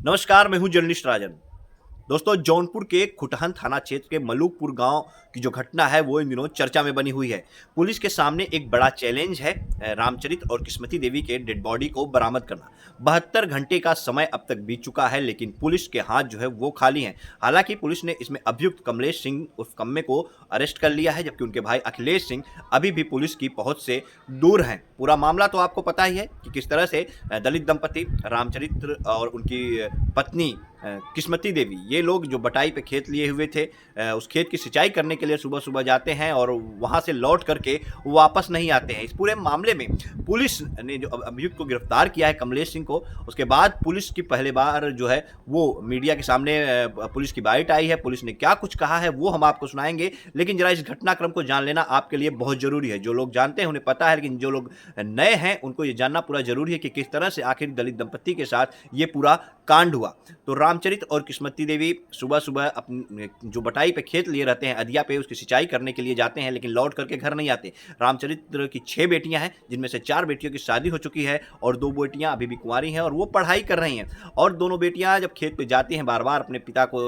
नमस्कार, मैं हूं जर्नलिस्ट राजन। दोस्तों, जौनपुर के खुटहन थाना क्षेत्र के मलुकपुर गांव की जो घटना है वो इन दिनों चर्चा में बनी हुई है। पुलिस के सामने एक बड़ा चैलेंज है रामचरित और किस्मती देवी के डेड बॉडी को बरामद करना। 72 घंटे का समय अब तक बीत चुका है, लेकिन पुलिस के हाथ जो है वो खाली हैं। हालांकि पुलिस ने इसमें अभियुक्त कमलेश सिंह उर्फ कम्मे को अरेस्ट कर लिया है, जबकि उनके भाई अखिलेश सिंह अभी भी पुलिस की पहुंच से दूर हैं। पूरा मामला तो आपको पता ही है कि किस तरह से दलित दंपति रामचरित्र और उनकी पत्नी किस्मती देवी, ये लोग जो बटाई पे खेत लिए हुए थे, उस खेत की सिंचाई करने के लिए सुबह सुबह जाते हैं और वहां से लौट करके वापस नहीं आते हैं। इस पूरे मामले में पुलिस ने जो अभियुक्त को गिरफ्तार किया है कमलेश सिंह को, उसके बाद पुलिस की पहली बार जो है वो मीडिया के सामने पुलिस की बाइट आई है। पुलिस ने क्या कुछ कहा है वो हम आपको सुनाएंगे, लेकिन जरा इस घटनाक्रम को जान लेना आपके लिए बहुत जरूरी है। जो लोग जानते हैं उन्हें पता है, लेकिन जो लोग नए हैं उनको ये जानना पूरा जरूरी है कि किस तरह से आखिर दलित दंपत्ति के साथ ये पूरा कांड हुआ। तो रामचरित और किस्मती देवी सुबह सुबह अपने जो बटाई पे खेत लिए रहते हैं अधिया पे, उसकी सिंचाई करने के लिए जाते हैं, लेकिन लौट करके घर नहीं आते। रामचरित्र की 6 बेटियां हैं, जिनमें से 4 बेटियों की शादी हो चुकी है और 2 बेटियां अभी भी कुंवारी हैं और वो पढ़ाई कर रही हैं। और दोनों बेटियां जब खेत पे जाती हैं बार बार अपने पिता को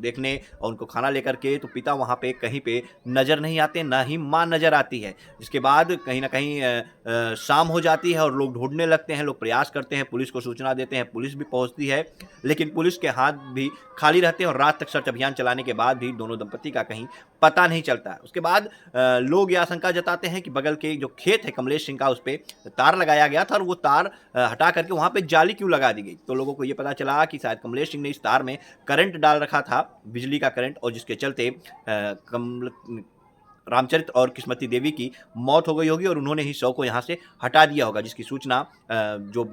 देखने और उनको खाना लेकर के, तो पिता वहाँ पे कहीं पे नजर नहीं आते, ना ही माँ नजर आती है। जिसके बाद कहीं ना कहीं शाम हो जाती है और लोग ढूंढने लगते हैं, लोग प्रयास करते हैं, पुलिस को सूचना देते हैं, पुलिस भी पहुंचती है, लेकिन पुलिस के हाथ भी खाली रहते हैं और रात तक सर्च अभियान चलाने के बाद भी दोनों दंपत्ति का कहीं पता नहीं चलता है। उसके बाद लोग ये आशंका जताते हैं कि बगल के जो खेत है कमलेश सिंह का, उस पर तार लगाया गया था और वो तार हटा करके वहां पे जाली क्यों लगा दी गई। तो लोगों को ये पता चला कि शायद कमलेश सिंह ने इस तार में करंट डाल रखा था, बिजली का करंट, और जिसके चलते रामचरित और किस्मती देवी की मौत हो गई होगी और उन्होंने ही शव को यहाँ से हटा दिया होगा। जिसकी सूचना जो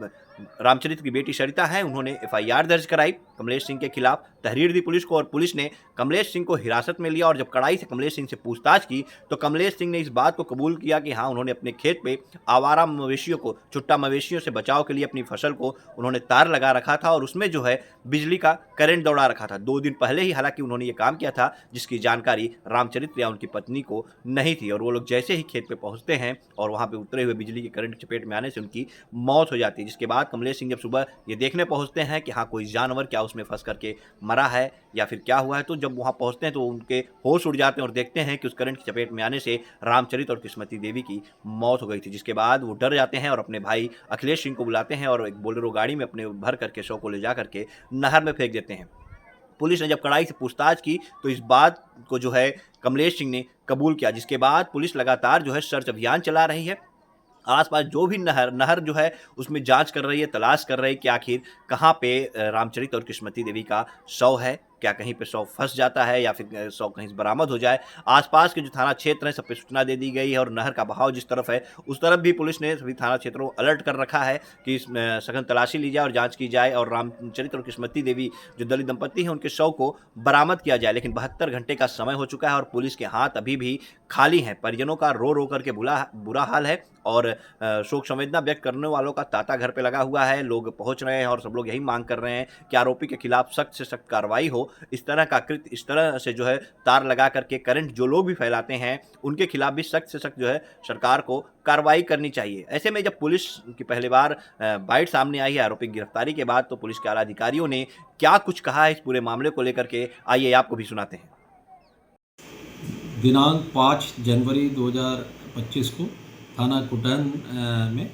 रामचरित की बेटी सरिता है, उन्होंने एफआईआर दर्ज कराई कमलेश सिंह के खिलाफ, तहरीर दी पुलिस को और पुलिस ने कमलेश सिंह को हिरासत में लिया। और जब कड़ाई से कमलेश सिंह से पूछताछ की तो कमलेश सिंह ने इस बात को कबूल किया कि हाँ, उन्होंने अपने खेत पे आवारा मवेशियों को, छुट्टा मवेशियों से बचाव के लिए अपनी फसल को उन्होंने तार लगा रखा था और उसमें जो है बिजली का करंट दौड़ा रखा था। 2 दिन पहले ही हालांकि उन्होंने ये काम किया था, जिसकी जानकारी रामचरित्र या उनकी पत्नी को नहीं थी। और वो लोग जैसे ही खेत पे पहुंचते हैं और वहां पे उतरे हुए बिजली के करंट की चपेट में आने से उनकी मौत हो जाती है। जिसके बाद कमलेश सिंह जब सुबह ये देखने पहुंचते हैं कि हाँ, कोई जानवर क्या उसमें फंस करके मरा है या फिर क्या हुआ है, तो जब वहां पहुंचते हैं तो उनके होश उड़ जाते हैं और देखते हैं कि उस करंट की चपेट में आने से रामचरित और किस्मती देवी की मौत हो गई थी। जिसके बाद वो डर जाते हैं और अपने भाई अखिलेश सिंह को बुलाते हैं और एक बोलेरो गाड़ी में अपने भर करके शव को ले जा करके नहर में फेंक देते हैं। पुलिस ने जब कड़ाई से पूछताछ की तो इस बात को जो है कमलेश सिंह ने कबूल किया। जिसके बाद पुलिस लगातार जो है सर्च अभियान चला रही है। आसपास जो भी नहर जो है उसमें जांच कर रही है, तलाश कर रही है कि आखिर कहाँ पे रामचरित और किस्मती देवी का शव है, क्या कहीं पे शव फंस जाता है या फिर शव कहीं से बरामद हो जाए। आसपास के जो थाना क्षेत्र हैं सब पे सूचना दे दी गई है और नहर का बहाव जिस तरफ है उस तरफ भी पुलिस ने सभी थाना क्षेत्रों को अलर्ट कर रखा है कि सघन तलाशी ली जाए और जांच की जाए और रामचरित और किस्मती देवी जो दलित दंपत्ति हैं उनके शव को बरामद किया जाए। लेकिन 72 घंटे का समय हो चुका है और पुलिस के हाथ अभी भी खाली हैं। परिजनों का रो रो करके बुरा हाल है और शोक संवेदना व्यक्त करने वालों का तांता घर पे लगा हुआ है। लोग पहुंच रहे हैं और सब लोग यही मांग कर रहे हैं कि आरोपी के खिलाफ सख्त से सख्त कार्रवाई हो। इस तरह का कृत्य, इस तरह से जो है तार लगा करके करंट जो लोग भी फैलाते हैं उनके खिलाफ भी सख्त से सख्त जो है सरकार को कार्रवाई करनी चाहिए। ऐसे में जब पुलिस की पहली बार बाइट सामने आई है आरोपी की गिरफ्तारी के बाद, तो पुलिस के आला अधिकारियों ने क्या कुछ कहा है इस पूरे मामले को लेकर के, आइए आपको भी सुनाते हैं। दिनांक 5 जनवरी 2025 को थाना कुटन में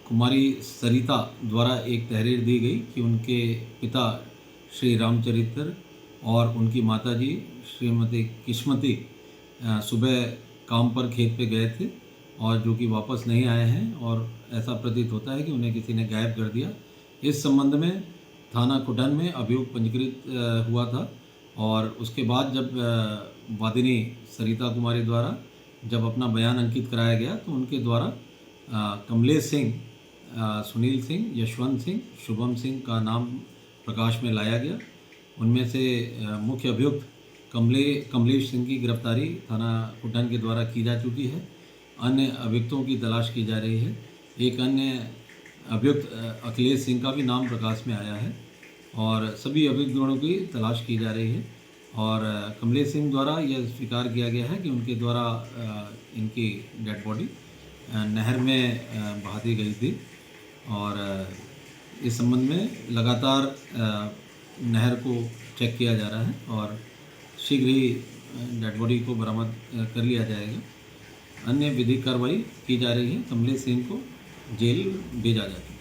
कुमारी सरिता द्वारा एक तहरीर दी गई कि उनके पिता श्री रामचरित्र और उनकी माताजी श्रीमती किस्मती सुबह काम पर खेत पे गए थे और जो कि वापस नहीं आए हैं और ऐसा प्रतीत होता है कि उन्हें किसी ने गायब कर दिया। इस संबंध में थाना कुटन में अभियोग पंजीकृत हुआ था और उसके बाद जब वादिनी सरिता कुमारी द्वारा जब अपना बयान अंकित कराया गया तो उनके द्वारा कमलेश सिंह, सुनील सिंह, यशवंत सिंह, शुभम सिंह का नाम प्रकाश में लाया गया। उनमें से मुख्य अभियुक्त कमलेश सिंह की गिरफ्तारी थाना कुटन के द्वारा की जा चुकी है। अन्य अभियुक्तों की तलाश की जा रही है। एक अन्य अभियुक्त अखिलेश सिंह का भी नाम प्रकाश में आया है और सभी अभियुक्तों की तलाश की जा रही है। और कमलेश सिंह द्वारा यह स्वीकार किया गया है कि उनके द्वारा इनकी डेड बॉडी नहर में बहा दी गई थी और इस संबंध में लगातार नहर को चेक किया जा रहा है और शीघ्र ही डेड बॉडी को बरामद कर लिया जाएगा। अन्य विधिक कार्रवाई की जा रही है। कमलेश सिंह को जेल भेजा जाएगा।